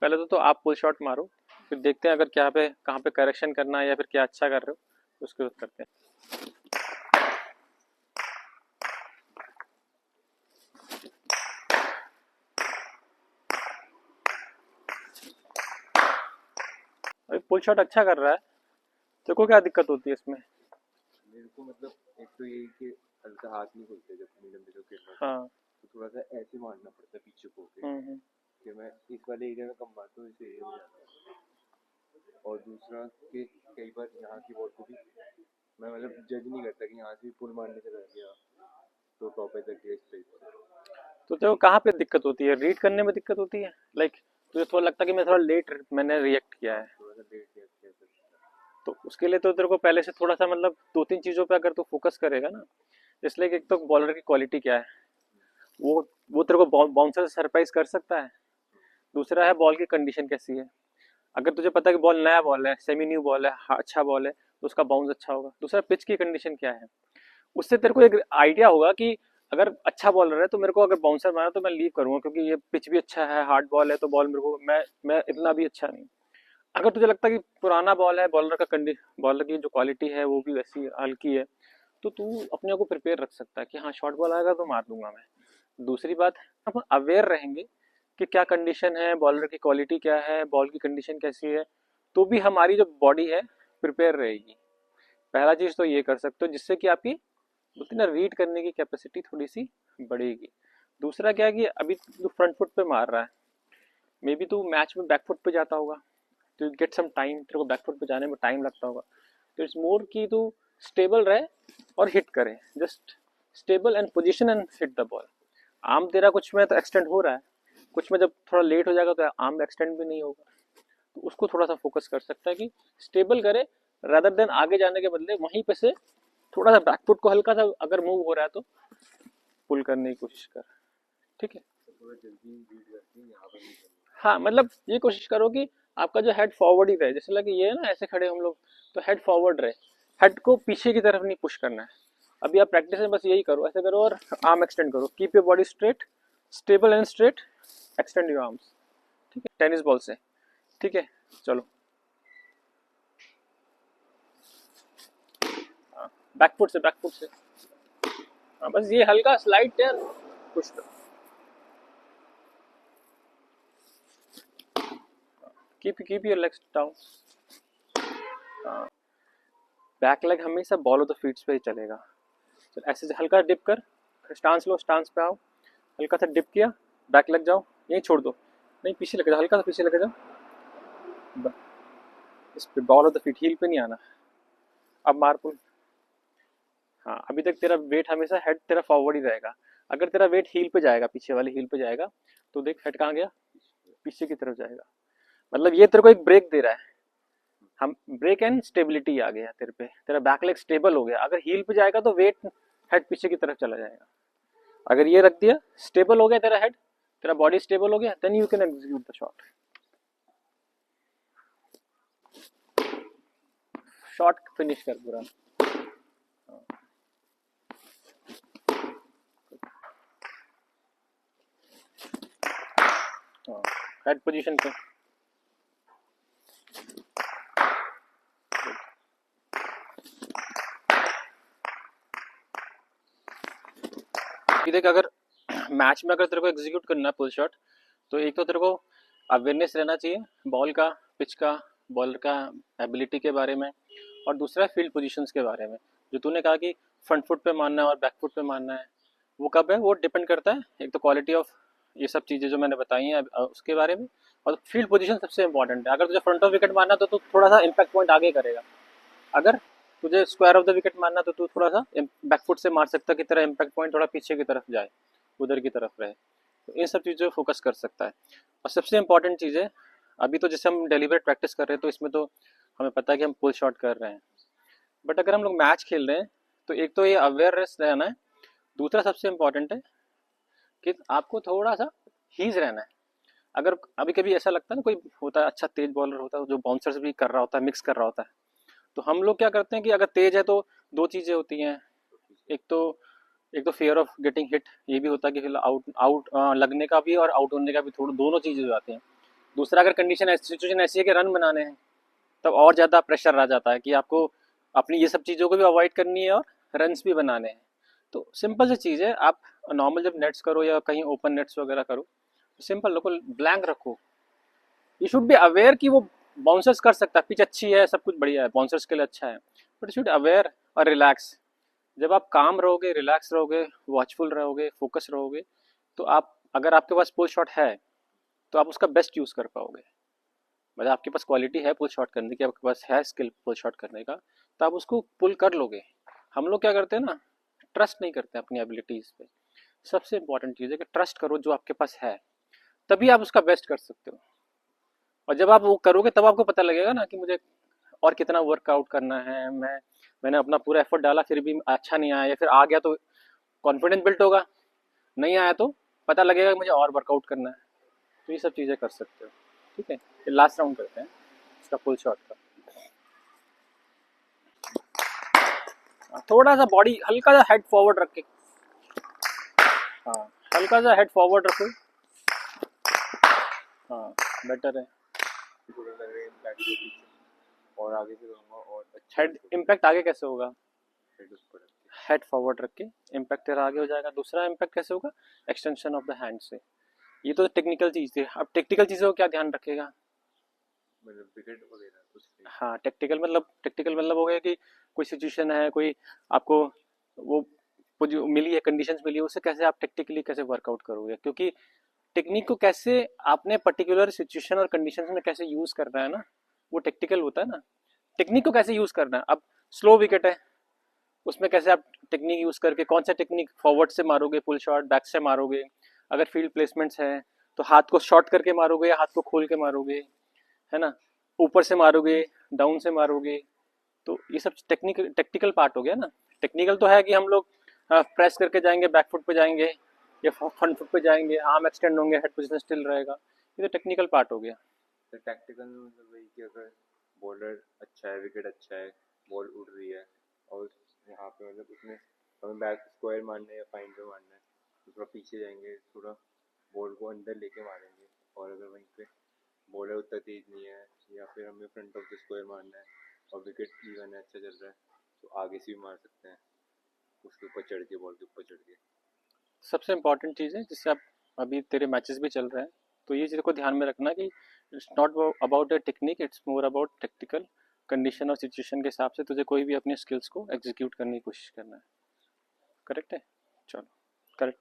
पहले तो आप पुल शॉट मारो, फिर देखते हैं अगर क्या पे कहाँ पे करेक्शन करना है या फिर क्या अच्छा कर रहे हो उसके बाद करते हैं। अभी पुल शॉट अच्छा कर रहा है, तो को क्या दिक्कत होती है इसमें? मेरे को मतलब एक तो यही कि हल्का हाथ नहीं खुलते जब मीडियम पे जो खेलना होता है, हाँ। तो थोड़ा सा ऐसे मारना पड़ता है पीछे को के हम्म। कि मैं इस वाले एरिया में कम मारता हूँ, इस एरिया में जाता हूँ। और दूसरा कि कई बार यहाँ की बॉल को भी मैं मतलब जज नहीं करता कि यहाँ से पुल मारने से लग गया तो टॉप पे तक गया इस टाइप से। तो देखो कहाँ पे दिक्कत होती है, रीड करने में दिक्कत होती है, लाइक तुझे थोड़ा लगता है कि मैं थोड़ा लेट मैंने रिएक्ट किया है, थोड़ा सा लेट गया कह सकते हैं। तो उसके लिए तो तेरे को पहले से थोड़ा सा मतलब दो तीन चीज़ों पे अगर तू फोकस करेगा ना, इसलिए कि एक तो बॉलर की क्वालिटी क्या है, वो वो तेरे को बाउंसर से सरप्राइज कर सकता है। दूसरा है बॉल की कंडीशन कैसी है, अगर तुझे पता है कि बॉल नया बॉल है, सेमी न्यू बॉल है, अच्छा बॉल है, तो उसका बाउंस अच्छा होगा। दूसरा पिच की कंडीशन क्या है, उससे तेरे को एक आइडिया होगा कि अगर अच्छा बॉलर है तो मेरे को अगर बाउंसर मारा तो मैं लीव करूंगा, क्योंकि ये पिच भी अच्छा है, हार्ड बॉल है, तो बॉल मेरे को मैं इतना भी अच्छा नहीं। अगर तुझे लगता है कि पुराना बॉल है, बॉलर की जो क्वालिटी है वो भी वैसी हल्की है, तो तू अपने आप को प्रिपेयर रख सकता है कि हाँ शॉर्ट बॉल आएगा तो मार दूंगा मैं। दूसरी बात, हम अवेयर रहेंगे कि क्या कंडीशन है, बॉलर की क्वालिटी क्या है, बॉल की कंडीशन कैसी है, तो भी हमारी जो बॉडी है प्रिपेयर रहेगी। पहला चीज तो ये कर सकते हो जिससे कि आपकी बोलते ना रीड करने की कैपेसिटी थोड़ी सी बढ़ेगी। दूसरा क्या है कि अभी तू फ्रंट फुट पे मार रहा है, मे बी तू मैच में बैक फुट पे जाता होगा, तो गेट सम टाइम, तेरे को बैक फुट पे जाने में टाइम लगता होगा। तो इट्स मोर कि तू स्टेबल रहे और हिट करे, just stable and position and hit the ball. Arm तेरा कुछ में तो एक्सटेंड हो रहा है, कुछ में जब थोड़ा लेट हो जाएगा तो आर्म एक्सटेंड भी नहीं होगा, तो उसको थोड़ा सा फोकस कर सकता है कि स्टेबल करे, रादर देन आगे जाने के बदले वहीं पे से थोड़ा सा बैकफुट को हल्का सा अगर मूव हो रहा है तो पुल करने की कोशिश कर। ठीक है। तो थोड़ा जल्दी रीड करके यहाँ पर नहीं करना। हाँ मतलब ये कोशिश करो कि आपका जो हेड फॉरवर्ड ही रहे, जैसे लगे ये है ना ऐसे खड़े हम लोग, तो हेड फॉरवर्ड रहे, हेड को पीछे की तरफ नहीं पुश करना है। अभी आप प्रैक्टिस में बस यही करो, ऐसे करो और आर्म एक्सटेंड करो, keep your body straight, stable and straight, extend your arms. ठीक है, टेनिस बॉल से। ठीक है, चलो बैकफुट से, बैकफुट से। हाँ बस ये हल्का स्लाइड यार, पुश करो, keep your legs down. Back leg हमेशा बॉल ऑफ द फीट पे ही चलेगा। चल ऐसे से हल्का डिप कर, स्टांस लो, स्टांस पे आओ, हल्का सा डिप किया, बैक लग जाओ, यहीं छोड़ दो, नहीं पीछे लेके जाओ, हल्का सा पीछे लेके जाओ, इस पे ball of the feet, heel पे नहीं आना। अब मार पुल। हाँ अभी तक तेरा वेट हमेशा हेड तेरा फॉरवर्ड ही रहेगा, अगर तेरा वेट हील पे जाएगा, पीछे वाले हील पे जाएगा, तो देख हेड कहाँ गया, पीछे की तरफ जाएगा। मतलब ये तेरे को एक ब्रेक दे रहा है, हम ब्रेक एंड स्टेबिलिटी आ गया तेरे पे, तेरा बैक लेग स्टेबल हो गया। अगर हील पे जाएगा तो वेट हेड पीछे की तरफ चला जाएगा, अगर ये रख दिया, स्टेबल हो गया तेरा हेड, तेरा बॉडी स्टेबल हो गया, then you can execute the shot. Shot finish कर पूरा। हेड पोजीशन पे। देख अगर मैच में अगर तेरे को एग्जीक्यूट करना है पुल शॉट, तो एक तो तेरे को अवेयरनेस रहना चाहिए बॉल का, पिच का, बॉलर का एबिलिटी के बारे में, और दूसरा फील्ड पोजीशंस के बारे में। जो तूने कहा कि फ्रंट फुट पे मारना है और बैक फुट पे मारना है, वो कब है, वो डिपेंड करता है एक तो क्वालिटी ऑफ ये सब चीज़ें जो मैंने बताई हैं उसके बारे में, और फील्ड पोजीशन सबसे इंपॉर्टेंट है। अगर तुझे फ्रंट ऑफ विकेट मारना तो थोड़ा सा इम्पैक्ट पॉइंट आगे करेगा, अगर तुझे स्क्वायर ऑफ द विकेट मारना तो तू थोड़ा सा बैकफुट से मार सकता है कि तेरा इम्पैक्ट पॉइंट थोड़ा पीछे की तरफ जाए, उधर की तरफ रहे, तो इन सब चीज़ों पर फोकस कर सकता है। और सबसे इंपॉर्टेंट चीज़ है, अभी तो जैसे हम डेलीबरेट प्रैक्टिस कर रहे हैं तो इसमें तो हमें पता है कि हम पुल शॉट कर रहे हैं, बट अगर हम लोग मैच खेल रहे हैं तो एक तो ये अवेयरनेस रहना है, दूसरा सबसे इंपॉर्टेंट है कि आपको थोड़ा सा हीज रहना है। अगर अभी कभी ऐसा लगता है ना, कोई होता है अच्छा तेज बॉलर होता है जो बाउंसर्स भी कर रहा होता है, मिक्स कर रहा होता है, तो हम लोग क्या करते हैं कि अगर तेज है तो दो चीज़ें होती हैं, एक तो एक तो फियर ऑफ गेटिंग हिट, ये भी होता है कि आउट आउट लगने का भी और आउट होने का भी, थोड़ा दोनों चीज़ें हो जाती हैं। दूसरा अगर कंडीशन ऐसी सिचुएशन ऐसी है कि रन बनाने हैं, तब और ज़्यादा प्रेशर आ जाता है कि आपको अपनी ये सब चीज़ों को भी अवॉइड करनी है और रन्स भी बनाने हैं। तो सिंपल सी चीज़ है, आप नॉर्मल जब नेट्स करो या कहीं ओपन नेट्स वगैरह करो, तो सिंपल रखो, ब्लैंक रखो। यू शुड बी अवेयर कि वो बाउंसर्स कर सकता है, पिच अच्छी है, सब कुछ बढ़िया है, बाउंसर्स के लिए अच्छा है, बट शुड अवेयर और रिलैक्स। जब आप काम रहोगे, रिलैक्स रहोगे, वॉचफुल रहोगे, फोकस रहोगे, तो आप, अगर आपके पास पुल शॉट है तो आप उसका बेस्ट यूज़ कर पाओगे। मतलब आपके पास क्वालिटी है पुल शॉट करने की, आपके पास है स्किल पुल शॉट करने का, तो आप उसको पुल कर लोगे। हम लोग क्या करते हैं ना, ट्रस्ट नहीं करते अपनी एबिलिटीज़ पे। सबसे इंपॉर्टेंट चीज़ है कि ट्रस्ट करो जो आपके पास है, तभी आप उसका बेस्ट कर सकते हो। और जब आप वो करोगे तब आपको पता लगेगा ना कि मुझे और कितना वर्कआउट करना है। मैंने अपना पूरा एफर्ट डाला फिर भी अच्छा नहीं आया, या फिर आ गया तो कॉन्फिडेंस बिल्ट होगा, नहीं आया तो पता लगेगा कि मुझे और वर्कआउट करना है। तो ये सब चीज़ें कर सकते हो। ठीक है, फिर लास्ट राउंड करते हैं इसका पुल शॉट का। थोड़ा सा बॉडी हल्का सा हेड फॉरवर्ड रख के, हाँ हल्का सा हेड फॉरवर्ड रखो, हाँ बेटर है। थोड़ा लग रहा है इम्पैक्ट के पीछे, और आगे से रहूँगा और अच्छा हेड इम्पैक्ट आगे कैसे होगा, हेड उस पर रख के। हेड फॉरवर्ड रख के इम्पैक्ट तेरा आगे हो जाएगा। दूसरा इम्पैक्ट कैसे होगा, एक्सटेंशन ऑफ द हैंड से। ये तो टेक्निकल चीज़ थी, अब टेक्निकल चीज़ों को क्या ध्यान रखेगा। मतलब विकेट वगैरह कुछ नहीं। हाँ टेक्निकल मतलब हो गया कि कोई सिचुएशन है, कोई आपको वो जो मिली है, कंडीशंस मिली है, उसे कैसे आप टेक्निकली कैसे वर्कआउट करोगे। क्योंकि टेक्निक को कैसे आपने पर्टिकुलर सिचुएशन और कंडीशंस में कैसे यूज़ करना है ना, वो टेक्निकल होता है ना। टेक्निक को कैसे यूज़ करना है, अब स्लो विकेट है, उसमें कैसे आप टेक्निक यूज़ करके, कौन सा टेक्निक, फॉरवर्ड से मारोगे पुल शॉट, बैक से मारोगे, अगर फील्ड प्लेसमेंट्स है तो हाथ को शॉर्ट करके मारोगे या हाथ को खोल के मारोगे, है ना, ऊपर से मारोगे, डाउन से मारोगे। तो ये सब टेक्निकल पार्ट हो गया ना। टेक्निकल तो है कि हम लोग प्रेस करके जाएंगे, बैक फुट पे जाएंगे या फ्रंट फुट पे जाएंगे, आर्म एक्सटेंड होंगे, हेड पोजीशन स्टिल रहेगा, ये तो टेक्निकल पार्ट हो गया। तो टैक्टिकल में मतलब वही कि अगर बॉलर अच्छा है, विकेट अच्छा है, बॉल उड़ रही है और यहाँ पे मतलब उसमें हमें बैक स्क्वायर मारना है या फाइन पे मारना है, तो थोड़ा पीछे जाएंगे, थोड़ा बॉल को अंदर लेके मारेंगे। और अगर वहीं पे बॉलर उतना तेज नहीं है या फिर हमें फ्रंट ऑफ द स्क्वायर मारना है और विकेट इवन है, अच्छा चल रहा है, तो आगे से भी मार सकते हैं उसके ऊपर चढ़ के, बॉल के ऊपर चढ़ के। सबसे इंपॉर्टेंट चीज़ है जिससे आप, अभी तेरे मैचेस भी चल रहे हैं, तो ये चीज़ को ध्यान में रखना कि it's not about the technique, it's more about tactical condition और सिचुएशन के हिसाब से तुझे कोई भी अपने स्किल्स को एग्जीक्यूट करने की कोशिश करना है। करेक्ट है, चलो करेक्ट।